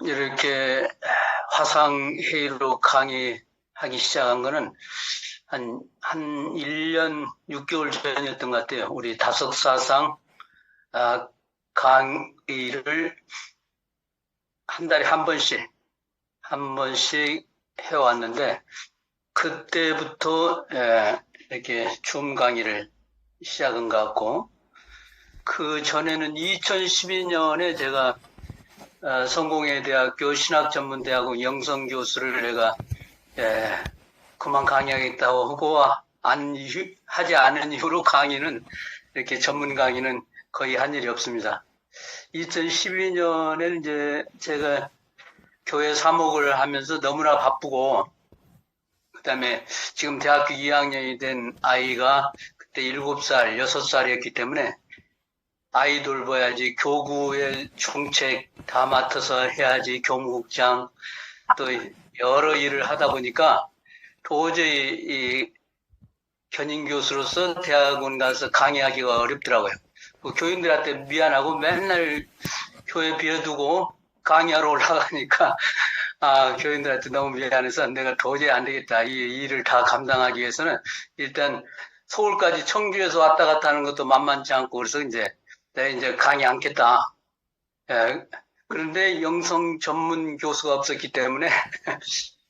이렇게 화상회의로 강의하기 시작한 거는 한 1년 6개월 전이었던 것 같아요. 우리 다섯사상 강의를 한 달에 한 번씩 해왔는데, 그때부터 이렇게 줌 강의를 시작한 것 같고, 그 전에는 2012년에 제가 성공회대학교 신학전문대학원 영성교수를 내가 그만 강의하겠다고 하고 하지 않은 이후로 강의는 이렇게 전문 강의는 거의 한 일이 없습니다. 2012년에는 이제 제가 교회 사목을 하면서 너무나 바쁘고, 그다음에 지금 대학교 2학년이 된 아이가 그때 7살, 6살이었기 때문에 아이 돌봐야지, 교구의 총책 다 맡아서 해야지, 교무국장 또 여러 일을 하다 보니까 도저히 이 견인 교수로서 대학원 가서 강의하기가 어렵더라고요. 교인들한테 미안하고 맨날 교회 비워두고 강의하러 올라가니까 교인들한테 너무 미안해서 내가 도저히 안 되겠다. 이 일을 다 감당하기 위해서는 일단 서울까지 청주에서 왔다 갔다 하는 것도 만만치 않고, 그래서 내가 이제 강의 않겠다. 그런데 영성 전문 교수가 없었기 때문에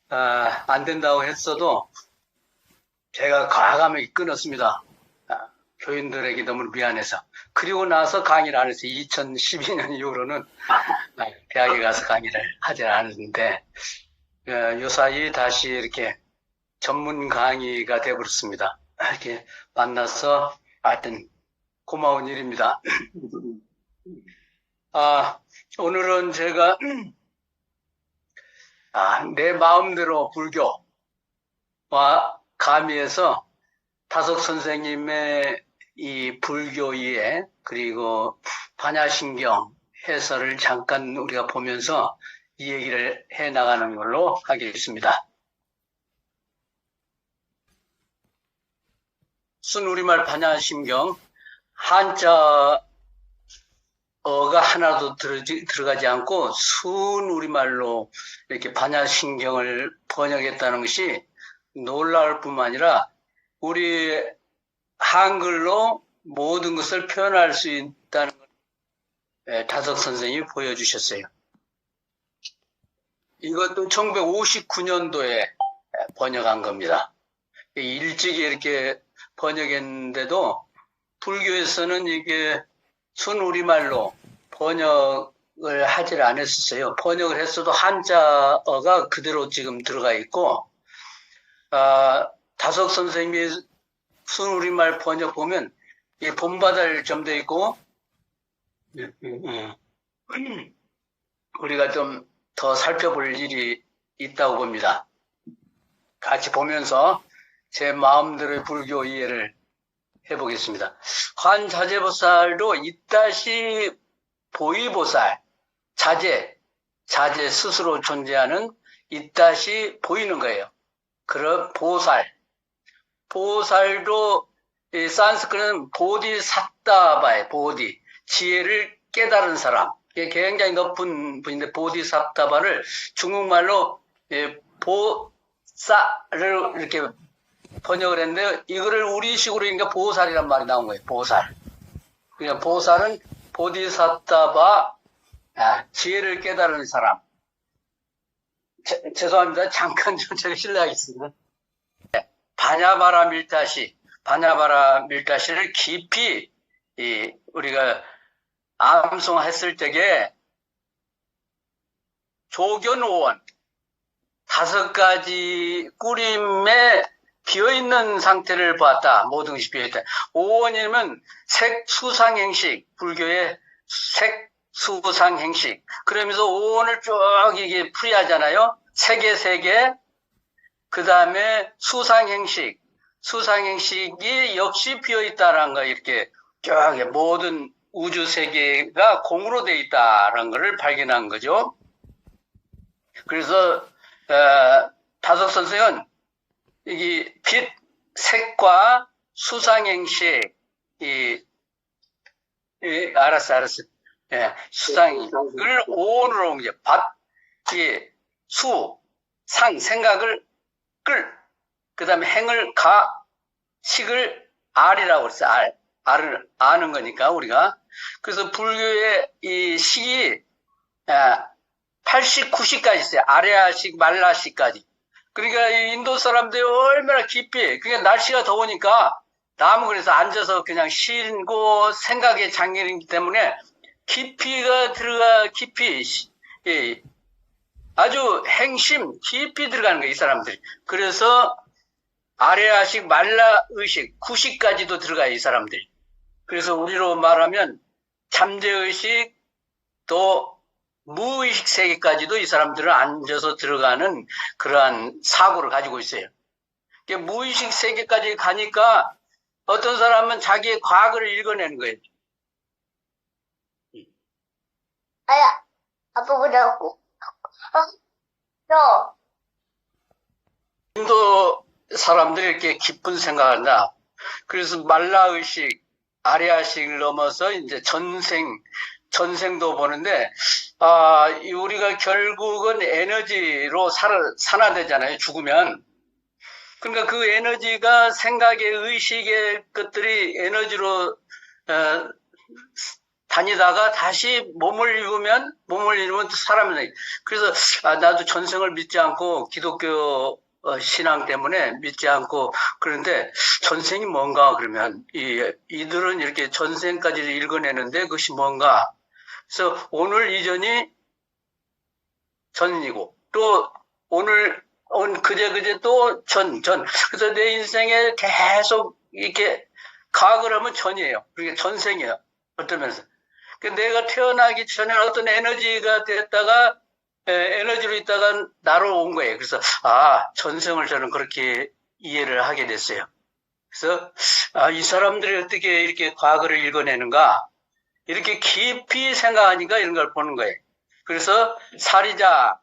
안 된다고 했어도 제가 과감하게 끊었습니다. 교인들에게 너무 미안해서. 그리고 나서 강의를 안 했어요. 2012년 이후로는 대학에 가서 강의를 하지 않았는데, 요사이 다시 이렇게 전문 강의가 되어버렸습니다. 이렇게 만나서 하여튼 고마운 일입니다. 오늘은 제가 내 마음대로 불교와 가미해서 다섯 선생님의 이 불교 이해, 그리고 반야신경 해설을 잠깐 우리가 보면서 이 얘기를 해 나가는 걸로 하겠습니다. 순우리말 반야신경, 한자어가 하나도 들어가지 않고 순우리말로 이렇게 반야신경을 번역했다는 것이 놀라울 뿐만 아니라 우리 한글로 모든 것을 표현할 수 있다는 걸 다섯 선생님이 보여주셨어요. 이것도 1959년도에 번역한 겁니다. 일찍이 이렇게 번역했는데도 불교에서는 이게 순우리말로 번역을 하질 않았었어요. 번역을 했어도 한자어가 그대로 지금 들어가 있고, 다섯 선생님이 순우리말 번역 보면 본받을 점도 있고, 우리가 좀 더 살펴볼 일이 있다고 봅니다. 같이 보면서 제 마음대로의 불교 이해를 해보겠습니다. 환자재보살도 이따시 보이보살, 자재 스스로 존재하는 이따시 보이는 거예요. 그런 보살도 이 산스크리트는 보디사타바의 보디, 지혜를 깨달은 사람. 이게 굉장히 높은 분인데, 보디사타바를 중국말로 보사를 이렇게 번역을 했는데, 이거를 우리식으로 그러니까 보살이란 말이 나온 거예요. 보살. 그냥 보살은 보디사타바, 지혜를 깨달은 사람. 죄송합니다. 잠깐 좀 제가 실례하겠습니다. 바냐바라 밀다시를 깊이 우리가 암송했을 적에 조견오원 5가지 꾸림에 비어있는 상태를 보았다. 모든 것이 비어있다. 오원이면 색수상행식, 불교의 색수상행식. 그러면서 오원을 쭉 이게 풀이하잖아요. 세계, 그 다음에 수상행식이 역시 비어있다라는 거, 이렇게 쭉 모든 우주 세계가 공으로 되어 있다라는 것을 발견한 거죠. 그래서 다섯 선생은 이게 빛, 색과 수상행식, 알았어. 수상을 오온으로 옮겨. 이 수, 상, 생각을 끌, 그 다음에 행을 가, 식을 알이라고 그랬어요. 알을 아는 거니까 우리가. 그래서 불교의 이 식이 80, 90까지 있어요. 아레아식, 말라식까지. 그러니까 이 인도 사람들이 얼마나 깊이, 그게 날씨가 더우니까 나무 그래서 앉아서 그냥 쉬고 생각에 잠기기 때문에 깊이가 들어가, 깊이, 아주 행심, 깊이 들어가는 거예요, 이 사람들이. 그래서 아레아식, 말라의식, 구식까지도 들어가요, 이 사람들이. 그래서 우리로 말하면 잠재의식, 또 무의식 세계까지도 이 사람들은 앉아서 들어가는 그러한 사고를 가지고 있어요. 무의식 세계까지 가니까 어떤 사람은 자기의 과거를 읽어내는 거예요. 아야, 아빠 보자고. 너. 인도 사람들이 이렇게 깊은 생각을 한다. 그래서 말라의식, 아레아식을 넘어서 이제 전생도 보는데, 우리가 결국은 에너지로 산화되잖아요, 죽으면. 그러니까 그 에너지가 생각의 의식의 것들이 에너지로, 다니다가 다시 몸을 잃으면 사람이 돼. 그래서 나도 전생을 믿지 않고 기독교 신앙 때문에 믿지 않고 그런데 전생이 뭔가 그러면 이들은 이렇게 전생까지 읽어내는데 그것이 뭔가. 그래서 오늘 이전이 전이고 또 오늘 그제 또 전. 그래서 내 인생에 계속 이렇게 과거라면 전이에요. 그게 전생이에요. 어떤 면에서. 내가 태어나기 전에 어떤 에너지가 됐다가 에너지로 있다가 나로 온 거예요. 그래서 전생을 저는 그렇게 이해를 하게 됐어요. 그래서 이 사람들이 어떻게 이렇게 과거를 읽어내는가 이렇게 깊이 생각하니까 이런 걸 보는 거예요. 그래서 사리자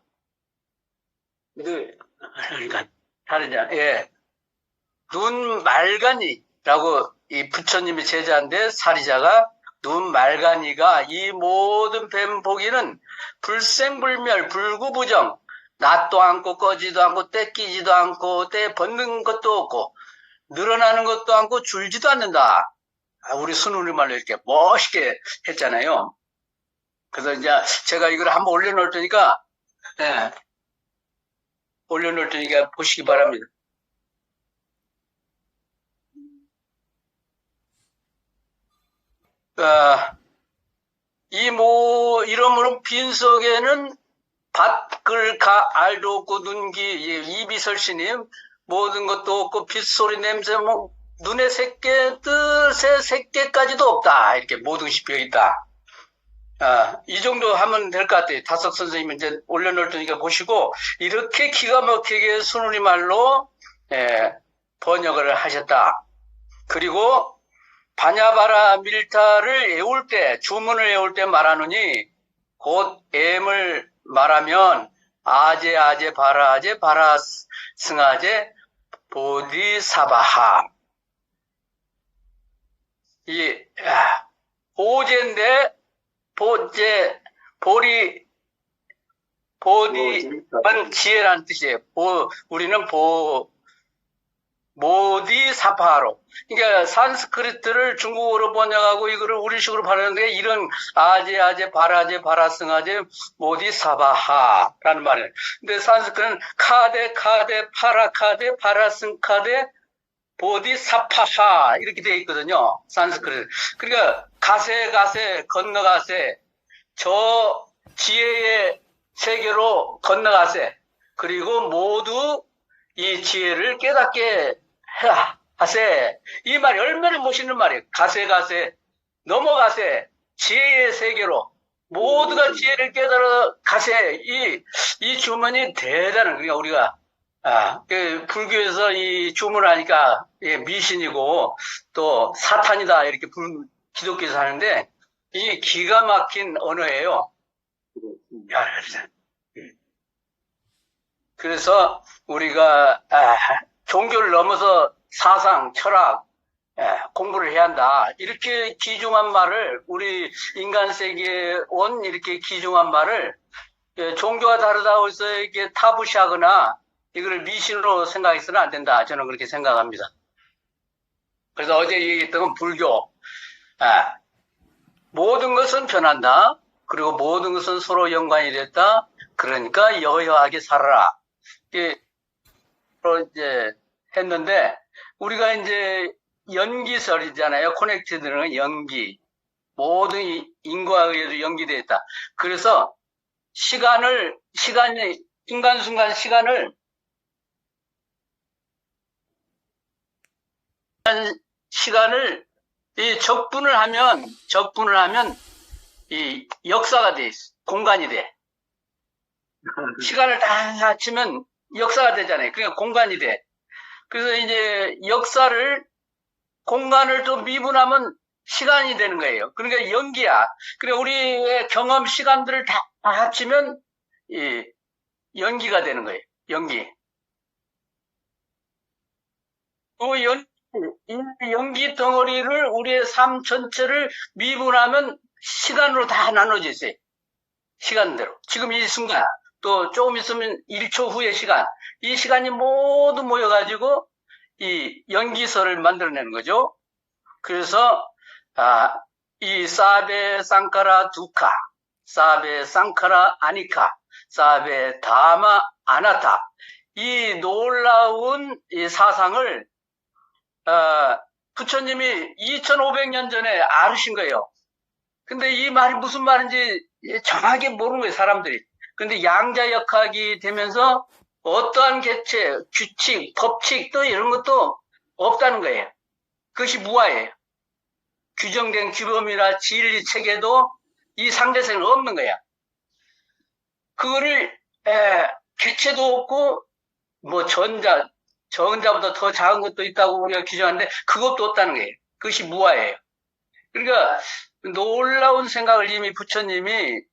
눈 말간이라고 이 부처님의 제자인데 사리자가 눈 말간이가 이 모든 뱀보기는 불생불멸 불구부정 낫도 않고 꺼지도 않고 때 끼지도 않고 때 벗는 것도 없고 늘어나는 것도 않고 줄지도 않는다. 우리 순우리말로 이렇게 멋있게 했잖아요. 그래서 이제 제가 이걸 한번 올려놓을 테니까 올려놓을 테니까 보시기 바랍니다. 이러므로 빈속에는 밭글 알도 없고 이비설신님 모든 것도 없고 빗소리 냄새 눈에 새끼 뜻에 새끼까지도 없다. 이렇게 모든 것이 비어있다. 이 정도 하면 될 것 같아요. 다섯 선생님이 이제 올려놓을 테니까 보시고 이렇게 기가 막히게 순우리 말로 번역을 하셨다. 그리고 바냐바라 밀타를 외울 때, 주문을 외울 때 말하노니, 곧 M을 말하면, 아제, 바라아제, 바라승아제, 보디사바하. 보제인데, 보디는 지혜라는 뜻이에요. 우리는 모디사파로. 그러니까 산스크리트를 중국어로 번역하고 이거를 우리식으로 발음하는데 이런 아제, 바라제, 바라승아제, 모디사바하라는 말이에요. 근데 산스크리트는 카데, 파라카데, 바라승카데, 보디사파하 이렇게 되어 있거든요. 산스크리트. 그러니까 가세, 건너가세. 저 지혜의 세계로 건너가세. 그리고 모두 이 지혜를 깨닫게 하세. 이 말이 얼마나 멋있는 말이에요. 가세, 넘어가세. 지혜의 세계로. 모두가 지혜를 깨달아 가세. 이 주문이 대단한, 그러니까 우리가, 불교에서 이 주문하니까 미신이고 또 사탄이다. 이렇게 기독교에서 하는데, 이 기가 막힌 언어예요. 그래서 우리가 종교를 넘어서 사상, 철학, 공부를 해야 한다. 이렇게 귀중한 말을 우리 인간 세계에 온 이렇게 귀중한 말을 예, 종교가 다르다고 해서 이게 타부시하거나 이걸 미신으로 생각해서는 안 된다. 저는 그렇게 생각합니다. 그래서 어제 얘기했던 건 불교. 아, 모든 것은 변한다. 그리고 모든 것은 서로 연관이 됐다. 그러니까 여여하게 살아라. 이게 이제 했는데 우리가 이제 연기설이잖아요. 커넥티드는 연기. 모든 인과에 의해서 연기되어 있다. 그래서 시간이, 순간순간 시간을, 이 적분을 하면, 이 역사가 돼 있어. 공간이 돼. 시간을 다 합치면 역사가 되잖아요. 그러니까 공간이 돼. 그래서 이제 공간을 또 미분하면 시간이 되는 거예요. 그러니까 연기야. 그러니까 우리의 경험 시간들을 다 합치면 이 연기가 되는 거예요. 연기. 이 연기 덩어리를 우리의 삶 전체를 미분하면 시간으로 다 나눠져 있어요. 시간대로. 지금 이 순간, 또 조금 있으면 1초 후의 시간. 이 시간이 모두 모여가지고 이 연기설을 만들어내는 거죠. 그래서 이 사베 상카라 두카, 사베 상카라 아니카, 사베 다마 아나타, 이 놀라운 이 사상을 부처님이 2500년 전에 알으신 거예요. 근데 이 말이 무슨 말인지 정확하게 모르는 거예요, 사람들이. 근데 양자역학이 되면서 어떠한 개체, 규칙, 법칙 또 이런 것도 없다는 거예요. 그것이 무아예요. 규정된 규범이나 진리 체계도 이 상대성은 없는 거야. 그거를 개체도 없고 뭐 전자보다 더 작은 것도 있다고 우리가 규정하는데 그것도 없다는 거예요. 그것이 무아예요. 그러니까 놀라운 생각을 이미 부처님이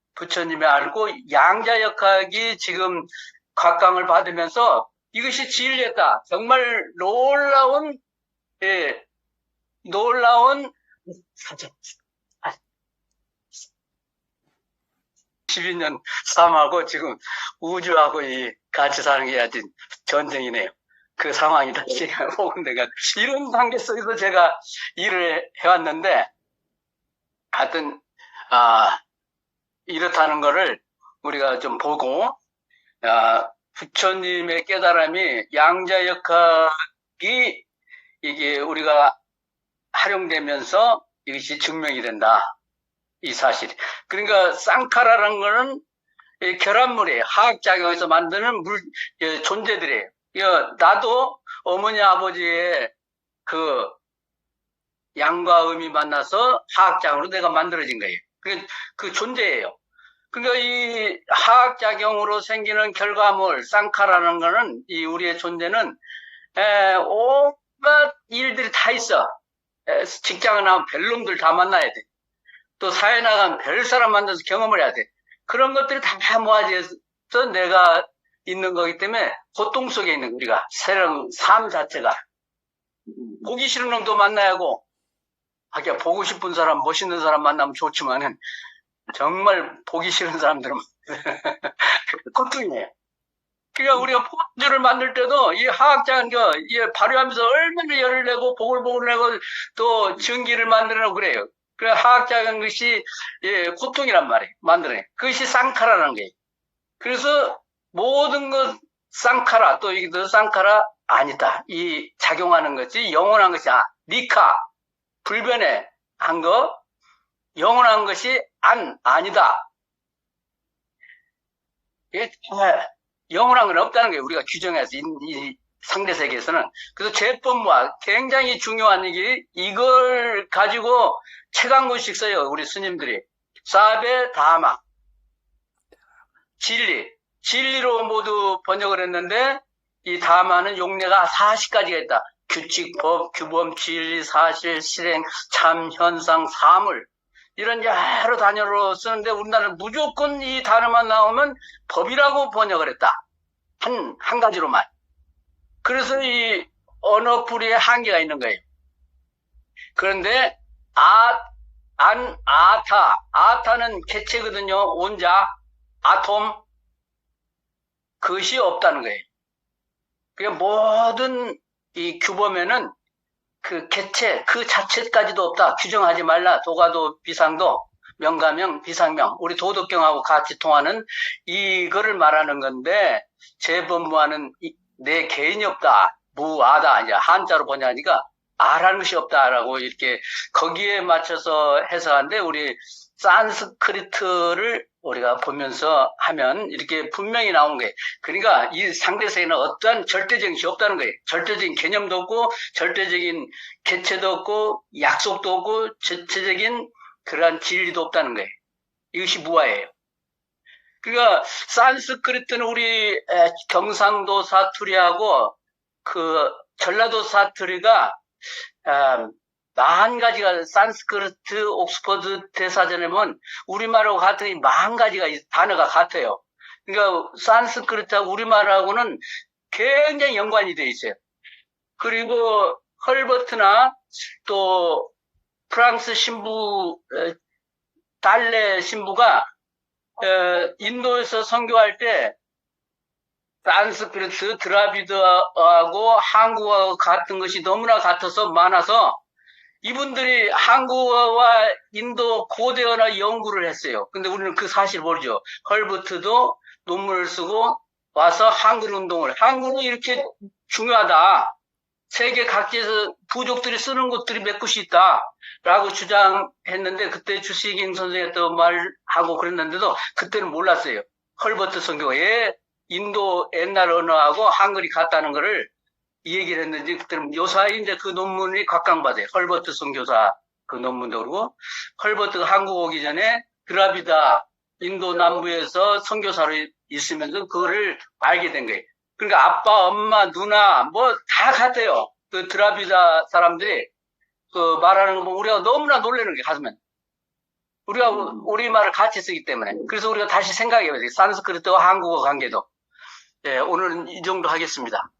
알고 양자역학이 지금 각광을 받으면서 이것이 진리였다. 정말 놀라운 12년 삶하고 지금 우주하고 같이 사는 게 아주 전쟁이네요. 그 상황이 다시 오는 데가 이런 단계 속에서 제가 일을 해왔는데 하여튼 이렇다는 거를 우리가 좀 보고 부처님의 깨달음이 양자역학이 이게 우리가 활용되면서 이것이 증명이 된다. 이 사실. 그러니까 쌍카라라는 거는 결합물이에요. 화학작용에서 만드는 존재들이에요. 나도 어머니 아버지의 그 양과 음이 만나서 화학작용으로 내가 만들어진 거예요. 그 존재예요. 그러니까 이 화학작용으로 생기는 결과물, 쌍카라는 거는 우리의 존재는 온갖 일들이 다 있어. 직장에 나가면 별놈들 다 만나야 돼. 또 사회 나가면 별 사람 만나서 경험을 해야 돼. 그런 것들이 다 모아져서 내가 있는 거기 때문에 고통 속에 있는 우리가 삶 자체가 보기 싫은 놈도 만나야 하고 보고 싶은 사람, 멋있는 사람 만나면 좋지만은 정말 보기 싫은 사람들은 고통이에요. 그러니까 우리가 포도주를 만들 때도 이 화학자는 발효하면서 얼마나 열을 내고 보글보글 내고 또 전기를 만들어내고 그래요. 그래 화학자는 것이 고통이란 말이에요. 만들어내. 그것이 쌍카라는 거예요. 그래서 모든 것 쌍카라 또 이게 쌍카라 아니다. 이 작용하는 것이 영원한 것이 니카 불변의 한 거 영원한 것이 아니다. 영원한 건 없다는 거예요. 우리가 규정해서 이 상대 세계에서는. 그래서 제법과 굉장히 중요한 얘기 이걸 가지고 책 한 권씩 써요. 우리 스님들이. 사베 다마 진리로 모두 번역을 했는데 이 다마는 용례가 40가지가 있다. 규칙, 법, 규범, 진리, 사실, 실행, 참, 현상, 사물 이런 여러 단어로 쓰는데 우리나라는 무조건 이 단어만 나오면 법이라고 번역을 했다. 한 가지로만. 그래서 이 언어풀이에 한계가 있는 거예요. 그런데 아타는 개체거든요. 원자, 아톰, 그것이 없다는 거예요. 그러니까 모든 이 규범에는 그 개체, 그 자체까지도 없다. 규정하지 말라. 도가도 비상도, 명가명, 비상명. 우리 도덕경하고 같이 통하는 이거를 말하는 건데, 재범무하는 내 개인이 없다. 무아다. 이제 한자로 번역하니까 아라는 것이 없다라고 이렇게 거기에 맞춰서 해석하는데, 우리 산스크리트를 우리가 보면서 하면 이렇게 분명히 나오는 거예요. 그러니까 이 상대세에는 어떠한 절대적인 것이 없다는 거예요. 절대적인 개념도 없고, 절대적인 개체도 없고, 약속도 없고, 절대적인 그러한 진리도 없다는 거예요. 이것이 무아예요. 그러니까 산스크리트는 우리 경상도 사투리하고 그 전라도 사투리가 40가지가 산스크리트 옥스퍼드 대사전에 보면 우리말하고 같은 40가지가 단어가 같아요. 그러니까 산스크리트하고 우리말하고는 굉장히 연관이 돼 있어요. 그리고 헐버트나 또 프랑스 신부 달레 신부가 인도에서 선교할 때 산스크리트 드라비드하고 한국어하고 같은 것이 너무나 같아서 많아서 이분들이 한국어와 인도 고대 언어 연구를 했어요. 근데 우리는 그 사실 모르죠. 헐버트도 논문을 쓰고 와서 한글 운동을, 한글은 이렇게 중요하다. 세계 각지에서 부족들이 쓰는 것들이 몇 곳이 있다라고 주장했는데, 그때 주시긴 선생이 또 말하고 그랬는데도 그때는 몰랐어요. 헐버트 선교에 인도 옛날 언어하고 한글이 같다는 거를 이 얘기를 했는지, 그때는 요사이 이제 그 논문이 각광받아요. 헐버트 선교사 그 논문도 그러고, 헐버트가 한국 오기 전에 드라비다 인도 남부에서 선교사로 있으면서 그거를 알게 된 거예요. 그러니까 아빠, 엄마, 누나 뭐 다 같아요. 그 드라비다 사람들이 그 말하는 거 보면 우리가 너무나 놀라는 게 가슴에. 우리가 우리말을 같이 쓰기 때문에. 그래서 우리가 다시 생각해야 돼요. 산스크리트와 한국어 관계도. 예, 오늘은 이 정도 하겠습니다.